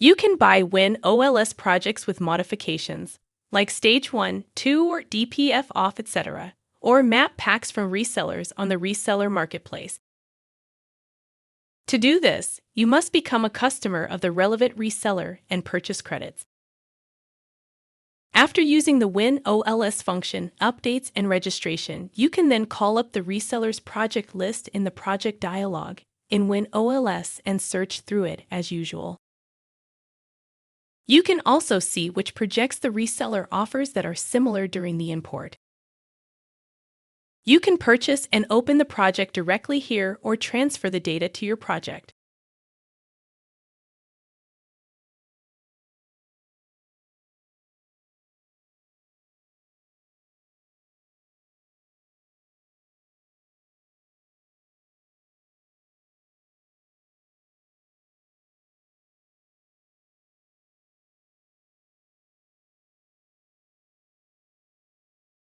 You can buy WinOLS projects with modifications, like Stage 1, 2, or DPF off, etc., or map packs from resellers on the Reseller marketplace. To do this, you must become a customer of the relevant reseller and purchase credits. After using the WinOLS function, updates, and registration, you can then call up the reseller's project list in the project dialog in WinOLS and search through it as usual. You can also see which projects the reseller offers that are similar during the import. You can purchase and open the project directly here or transfer the data to your project.